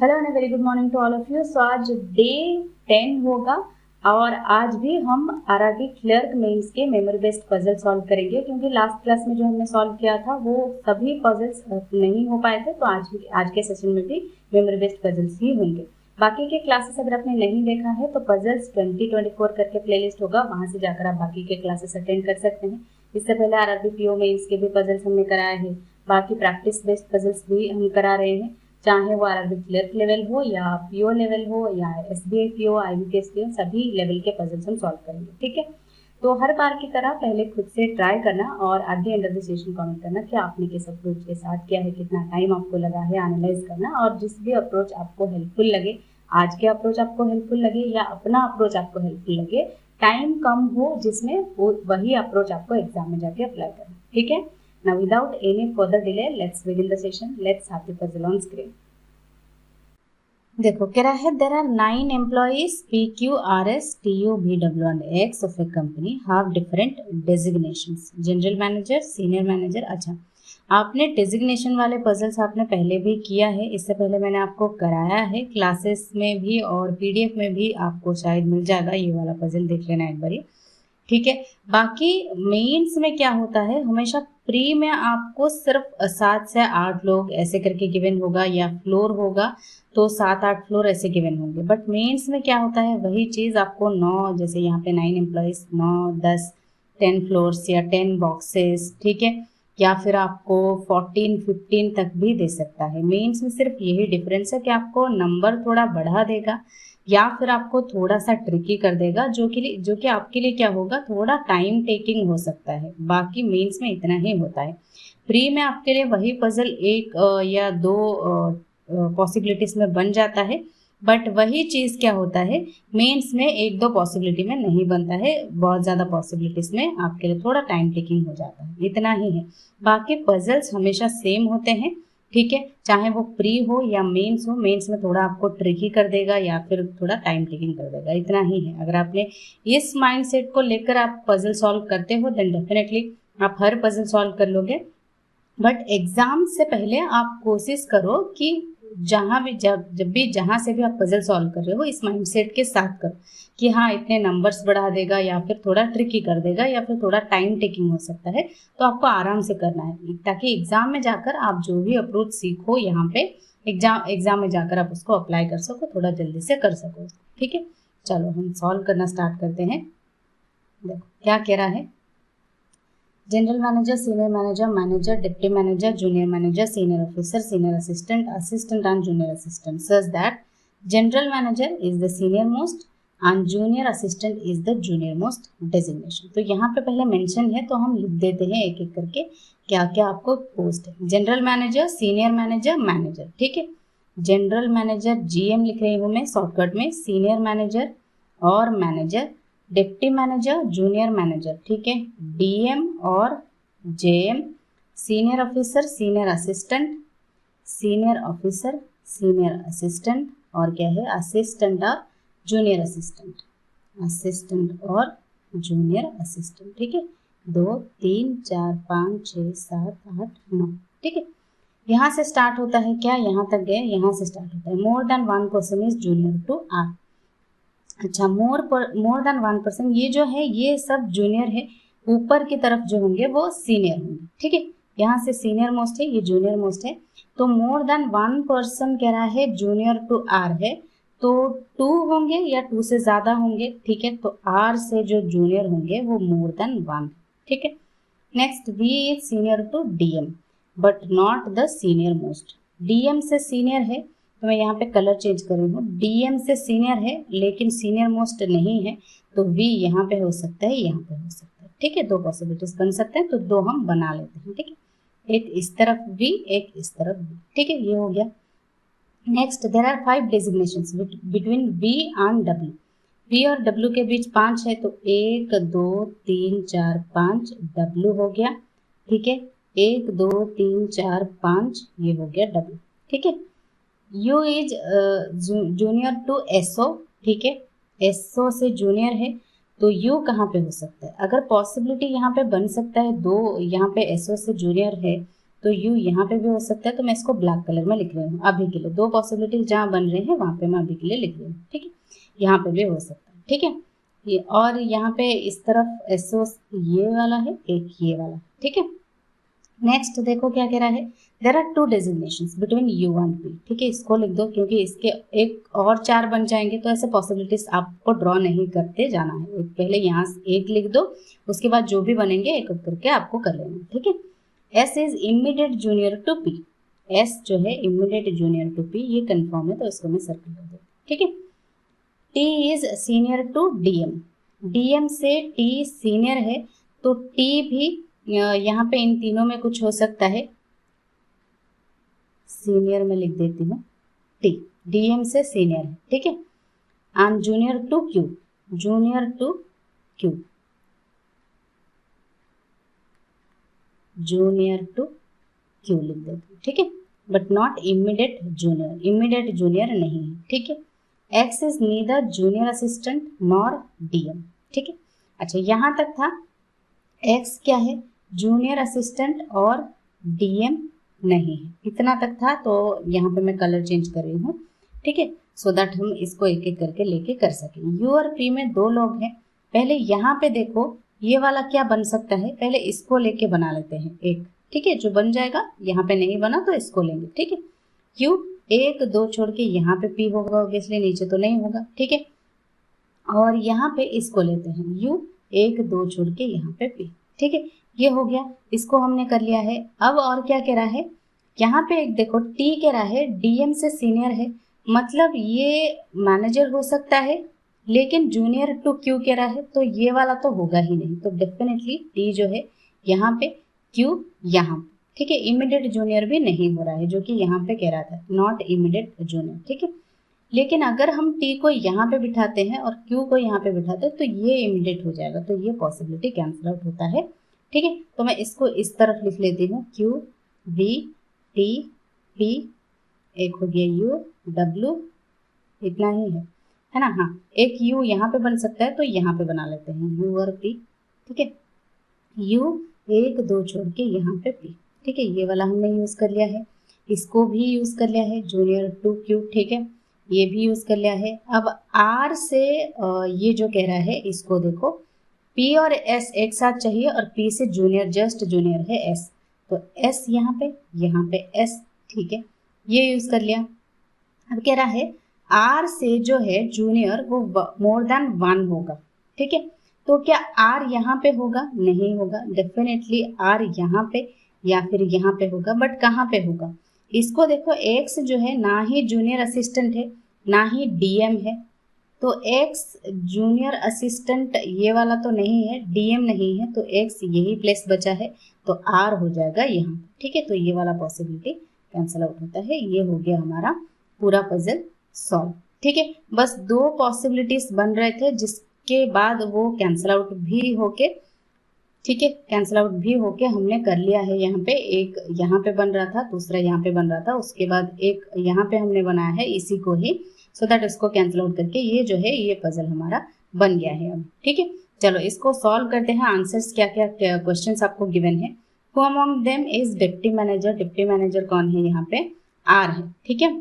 Hello and very good morning to all of you. So आज day 10 होगा और आज भी हम आरआरबी क्लर्क मेंस के मेमोरी बेस्ड पजल सॉल्व करेंगे, क्योंकि लास्ट क्लास में जो हमने सॉल्व किया था वो सभी पजल्स नहीं हो पाए थे। तो आज के सेशन में भी मेमोरी बेस्ड पजल्स ही होंगे। बाकी के क्लासेस अगर आपने नहीं देखा है तो पजल्स 2024 करके प्लेलिस्ट होगा, वहां से जाकर आप बाकी के क्लासेस अटेंड कर सकते हैं। इससे पहले आरआरबी पीओ मेंस के भी पजल्स हमने कराए हैं, बाकी प्रैक्टिस बेस्ड पजल्स भी हम करा रहे हैं, चाहे वो आरआरबी क्लर्क लेवल हो या पीओ लेवल हो या एसबीआई पीओ, आईबीपीएस पीओ, सभी लेवल के पजल्स हम सॉल्व करेंगे। ठीक है, तो हर बार की तरह पहले खुद से ट्राई करना और आगे end of the session comment करना कि आपने किस अप्रोच के साथ किया है, कितना टाइम आपको लगा है एनालाइज करना। और जिस भी अप्रोच आपको हेल्पफुल लगे, आज के अप्रोच आपको हेल्पफुल लगे या अपना अप्रोच आपको हेल्पफुल लगे, टाइम कम हो जिसमें वो वही अप्रोच आपको एग्जाम में जाके अप्लाई करना। ठीक है, now without any further delay let's begin the session. Let's have the puzzle on screen. देखो कह रहा है there are 9 employees P Q R S T U V W and X of a company have different designations, general manager, senior manager. अच्छा, आपने designation वाले puzzles आपने पहले भी किया है, इससे पहले मैंने आपको कराया है क्लासेस में भी और पीडीएफ में भी, आपको शायद मिल जाएगा। ये वाला पजल देख लेना एक बारी। ठीक है, बाकी मेंस में क्या होता है, हमेशा प्री में आपको सिर्फ 7 से 8 लोग ऐसे करके गिवन होगा या फ्लोर होगा तो 7-8 फ्लोर ऐसे गिवन होंगे। बट मेंस में क्या होता है, वही चीज़ आपको 9, जैसे यहाँ पे 9 एम्प्लॉइज, 9, 10, 10 फ्लोर्स या 10 बॉक्सेस, ठीक है, या फिर आपको 14, 15 तक भी दे सकता है। मेंस में सिर्फ यही डिफरेंस है कि आपको नंबर थोड़ा बढ़ा देगा या फिर आपको थोड़ा सा ट्रिकी कर देगा, जो कि आपके लिए क्या होगा, थोड़ा टाइम टेकिंग हो सकता है। बाकी मेंस में इतना ही होता है। प्री में आपके लिए वही पजल एक या दो पॉसिबिलिटीज में बन जाता है, बट वही चीज़ क्या होता है, मेंस में 1-2 पॉसिबिलिटी में नहीं बनता है, बहुत ज़्यादा पॉसिबिलिटीज में आपके लिए थोड़ा टाइम टेकिंग हो जाता है। इतना ही है, बाकी पजल्स हमेशा सेम होते हैं। ठीक है, चाहे वो प्री हो या मेंस हो, मेंस में थोड़ा आपको ट्रिकी कर देगा या फिर थोड़ा टाइम टेकिंग कर देगा, इतना ही है। अगर आपने इस माइंडसेट को लेकर आप पजल सॉल्व करते हो देन डेफिनेटली आप हर पजल सॉल्व कर लोगे। बट एग्जाम से पहले आप कोशिश करो कि जब भी जहाँ से भी आप पजल सॉल्व कर रहे हो, इस माइंडसेट के साथ करो कि हाँ इतने नंबर्स बढ़ा देगा या फिर थोड़ा ट्रिकी कर देगा या फिर थोड़ा टाइम टेकिंग हो सकता है, तो आपको आराम से करना है, ताकि एग्जाम में जाकर आप जो भी अप्रोच सीखो यहाँ पे एग्जाम में जाकर आप उसको अप्लाई कर सको, थोड़ा जल्दी से कर सको। ठीक है, चलो हम सॉल्व करना स्टार्ट करते हैं। देखो क्या कह रहा है, general manager, senior manager, manager, deputy manager, junior manager, senior officer, senior assistant, assistant and junior assistant, such that general manager is the senior most and junior assistant is the junior most designation. तो यहाँ पे पहले mention है तो हम लिख देते हैं एक एक करके क्या क्या आपको पोस्ट है। General manager, senior manager, manager. ठीक है, जनरल मैनेजर जीएम लिख रही हूँ मैं शॉर्टकट में, सीनियर मैनेजर और manager, deputy manager, junior manager, ठीक है, डीएम और JM, senior officer, senior assistant, senior officer, senior assistant, और क्या है, असिस्टेंट और जूनियर असिस्टेंट, असिस्टेंट और जूनियर असिस्टेंट। ठीक है, 2, 3, 4, 5, 6, 7, 8, 9। ठीक है, यहाँ से स्टार्ट होता है क्या, यहाँ तक गए, यहाँ से स्टार्ट होता है more than 1% is junior to R. अच्छा, मोर देन 1%, ये जो है ये सब जूनियर है, ऊपर की तरफ जो होंगे वो सीनियर होंगे। ठीक है, यहाँ से सीनियर मोस्ट है, ये जूनियर मोस्ट है। तो मोर देन 1% कह रहा है जूनियर टू आर है, तो 2 होंगे या 2 से ज़्यादा होंगे। ठीक है, तो आर से जो जूनियर होंगे वो मोर देन 1। ठीक है, next V is senior to DM but not the senior most. DM से सीनियर है तो मैं यहाँ पे कलर चेंज कर रही हूँ, डीएम से सीनियर है लेकिन सीनियर मोस्ट नहीं है, तो वी यहाँ पे हो सकता है, यहाँ पे हो सकता है। ठीक है, 2 पॉसिबिलिटीज बन सकते हैं, तो 2 हम बना लेते हैं। ठीक है, एक इस तरफ वी, एक इस तरफ वी। ठीक है, ये हो गया। Next there are 5 designations between V and W. V और डब्ल्यू के बीच 5 है, तो 1, 2, 3, 4, 5 डब्ल्यू हो गया। ठीक है, 1, 2, 3, 4, 5 ये हो गया डब्ल्यू। ठीक है, U is junior to SO. ठीक है, एसओ से जूनियर है, तो यू कहाँ पे हो सकता है, अगर पॉसिबिलिटी यहाँ पे बन सकता है 2, यहाँ पे एसओ से जूनियर है तो यू यहाँ पे भी हो सकता है, तो मैं इसको ब्लैक कलर में लिख रही हूँ अभी के लिए। 2 पॉसिबिलिटीज जहाँ बन रहे हैं वहाँ पे मैं अभी के लिए लिख रही हूँ, ठीक है। यहाँ पे भी हो सकता है, ठीक है। ये और यहाँ पे इस तरफ एसओ ये वाला है, एक ये वाला, ठीक है। नेक्स्ट देखो क्या कह रहा है, there are 2 designations between U and P, ठीक है। इसको लिख दो क्योंकि इसके एक और 4 बन जाएंगे, तो ऐसे पॉसिबिलिटीज आपको ड्रॉ नहीं करते जाना है। पहले यहाँ एक लिख दो, उसके बाद जो भी बनेंगे एक एक करके आपको कर लेना, ठीक है। S is immediate junior to P, S जो है इमीडिएट जूनियर टू पी, ये कंफर्म है तो इसको मैं सर्कल कर दूँ, ठीक है। T is senior to DM, DM से टी सीनियर है, तो टी भी यहाँ पे इन तीनों में कुछ हो सकता है, सीनियर में लिख देती हूँ टी, डीएम से सीनियर है, ठीक है। And junior to Q, junior to Q, junior to Q लिख देती हूँ, ठीक है। But not immediate junior, immediate junior नहीं है, ठीक है। X is neither junior assistant nor DM, ठीक है। अच्छा यहाँ तक था, एक्स क्या है, जूनियर असिस्टेंट और डीएम नहीं है, इतना तक था। तो यहाँ पे मैं कलर चेंज कर रही हूँ, ठीक है, सो दैट हम इसको एक एक करके लेके कर सकें। यू और पी में 2 लोग हैं। पहले यहाँ पे देखो ये वाला क्या बन सकता है, पहले इसको लेके बना लेते हैं एक, ठीक है। जो बन जाएगा, यहाँ पे नहीं बना तो इसको लेंगे, ठीक है। क्यू 1 2 छोड़ के यहाँ पे पी होगा ऑब्वियसली, नीचे तो नहीं होगा, ठीक है। और यहाँ पे इसको लेते हैं, यू 1 2 छोड़ के यहाँ पे पी, ठीक है। ये हो गया, इसको हमने कर लिया है। अब और क्या कह रहा है, यहाँ पे एक देखो टी कह रहा है डीएम से सीनियर है, मतलब ये मैनेजर हो सकता है, लेकिन जूनियर टू क्यू कह रहा है, तो ये वाला तो होगा ही नहीं। तो डेफिनेटली टी जो है यहाँ पे, क्यू यहाँ, ठीक है। इमीडिएट जूनियर भी नहीं हो रहा है, जो कि यहाँ पे कह रहा था नॉट इमीडिएट जूनियर, ठीक है। लेकिन अगर हम टी को यहाँ पे बिठाते हैं और क्यू को यहाँ पे बिठाते हैं तो ये इमीडिएट हो जाएगा, तो ये पॉसिबिलिटी कैंसिल आउट होता है, ठीक है। तो मैं इसको इस तरफ लिख लेती हूँ, क्यू वी टी पी, एक हो गया यू डब्ल्यू, इतना ही है ना। हाँ, एक यू यहाँ पे बन सकता है, तो यहाँ पे बना लेते हैं यू और पी, ठीक है। यू 1 2 छोड़ के यहाँ पे पी, ठीक है। ये वाला हमने यूज कर लिया है, इसको भी यूज कर लिया है, जूनियर टू क्यू, ठीक है। ये भी यूज कर लिया है। अब आर से ये जो कह रहा है, इसको देखो पी और एस एक साथ चाहिए, और पी से जूनियर, जस्ट जूनियर है एस, तो एस यहाँ पे एस, ठीक है। ये यूज कर लिया। अब कह रहा है आर से जो है जूनियर वो मोर देन 1 होगा, ठीक है। तो क्या आर यहाँ पे होगा, नहीं होगा, डेफिनेटली आर यहाँ पे या फिर यहाँ पे होगा, बट कहाँ पे होगा, इसको देखो एक्स जो है ना ही जूनियर असिस्टेंट है ना ही डीएम है, तो एक्स जूनियर असिस्टेंट ये वाला तो नहीं है, डीएम नहीं है, तो एक्स यही प्लेस बचा है, तो आर हो जाएगा यहाँ, ठीक है। तो ये वाला पॉसिबिलिटी कैंसिल आउट होता है। ये हो गया हमारा पूरा पजल सॉल्व, ठीक है। बस 2 पॉसिबिलिटीज बन रहे थे, जिसके बाद वो कैंसिल आउट भी होके, ठीक है, कैंसिल आउट भी होके हमने कर लिया है। यहाँ पे एक यहाँ पे बन रहा था, दूसरा यहाँ पे बन रहा था, उसके बाद एक यहाँ पे हमने बनाया है इसी को ही, सो दैट इसको कैंसिल आउट करके ये जो है ये पजल हमारा बन गया है अब, ठीक है। चलो इसको सॉल्व करते हैं। आंसर्स क्या क्या क्वेश्चंस आपको गिवन है। Who among them is deputy manager, deputy manager कौन है, यहाँ पे आर है, ठीक है।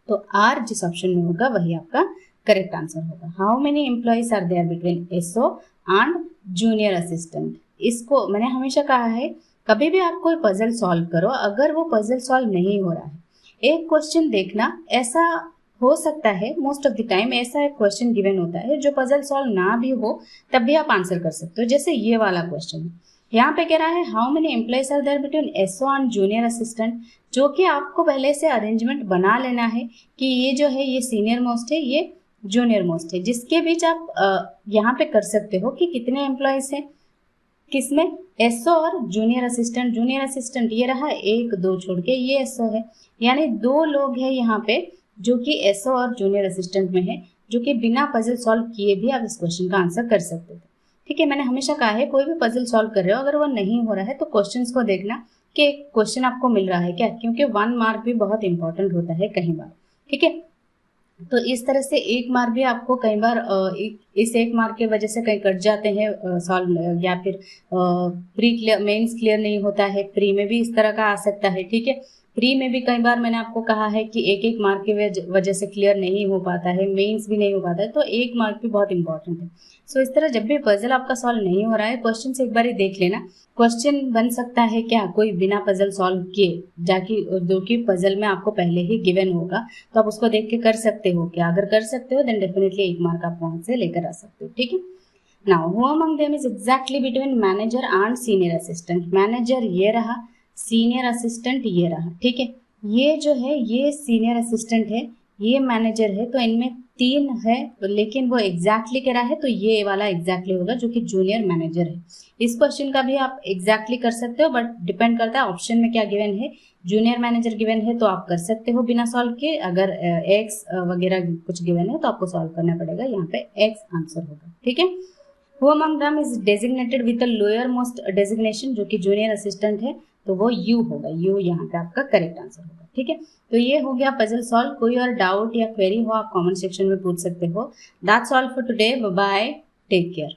तो आर जिस ऑप्शन में होगा वही आपका करेक्ट आंसर होगा। How many employees are there between SO and junior assistant. इसको मैंने हमेशा कहा है, कभी भी आप कोई पजल सॉल्व करो, अगर वो पजल सॉल्व नहीं हो रहा है, एक क्वेश्चन देखना, ऐसा हो सकता है मोस्ट ऑफ द टाइम ऐसा एक क्वेश्चन गिवन होता है जो पजल सॉल्व ना भी हो तब भी आप आंसर कर सकते हो। जैसे ये वाला क्वेश्चन है, यहाँ पे कह रहा है how many employees are there between SO and junior assistant, जो कि आपको पहले से अरेंजमेंट बना लेना है कि ये जो है ये सीनियर मोस्ट है, ये जूनियर मोस्ट है, जिसके बीच आप यहाँ पे कर सकते हो कि कितने एम्प्लॉइज हैं, किसमें, एसओ और जूनियर असिस्टेंट। जूनियर असिस्टेंट ये रहा 1 2 छोड़ के ये एसओ है, यानी 2 लोग हैं यहाँ पे जो कि एसओ और जूनियर असिस्टेंट में है, जो कि बिना पजल सॉल्व किए भी आप इस क्वेश्चन का आंसर कर सकते थे, ठीक है। मैंने हमेशा कहा है कोई भी पजल सॉल्व कर रहे हो, अगर वो नहीं हो रहा है तो क्वेश्चंस को देखना कि क्वेश्चन आपको मिल रहा है क्या, क्योंकि 1 मार्क भी बहुत इंपॉर्टेंट होता है कई बार, ठीक है। तो इस तरह से एक मार्क भी आपको कई बार इस एक मार्क की वजह से कहीं कट जाते हैं सॉल्व, या फिर प्री क्लियर मेंस क्लियर नहीं होता है, प्री में भी इस तरह का आ सकता है। ठीक है, प्री में भी कई बार मैंने आपको कहा है कि एक एक मार्क की वजह से क्लियर नहीं हो पाता है, मेंस भी नहीं हो पाता है, तो एक मार्क भी बहुत इंपॉर्टेंट है। सो इस तरह जब भी पजल आपका सॉल्व नहीं हो रहा है, क्वेश्चन से एक बार ही देख लेना। क्वेश्चन बन सकता है क्या कोई बिना पजल सॉल्व किए, जाकि जो कि पजल में आपको पहले ही गिवन होगा, तो आप उसको देख के कर सकते हो क्या? अगर कर सकते हो देन डेफिनेटली एक मार्क आप वहां से लेकर आ सकते हो। ठीक है, now who among them is exactly between manager and senior assistant. Manager ये रहा, सीनियर असिस्टेंट ये रहा। ठीक है, ये जो है ये सीनियर असिस्टेंट है, ये मैनेजर है, तो इनमें तीन है, लेकिन वो एग्जैक्टली कह रहा है तो ये वाला एग्जैक्टली होगा जो कि जूनियर मैनेजर है। इस क्वेश्चन का भी आप एग्जैक्टली कर सकते हो, बट डिपेंड करता है ऑप्शन में क्या गिवन है। जूनियर मैनेजर गिवन है तो आप कर सकते हो बिना सॉल्व के, अगर एक्स वगैरह कुछ गिवन है तो आपको सॉल्व करना पड़ेगा, यहाँ पे एक्स आंसर होगा। ठीक है, who among them is designated with the lower most designation, जो कि जूनियर असिस्टेंट है, तो वो यू होगा, यू यहाँ पे आपका करेक्ट आंसर होगा। ठीक है, तो ये हो गया पजल सॉल्व। कोई और डाउट या क्वेरी हो आप कमेंट सेक्शन में पूछ सकते हो। That's all for today, bye bye, take care.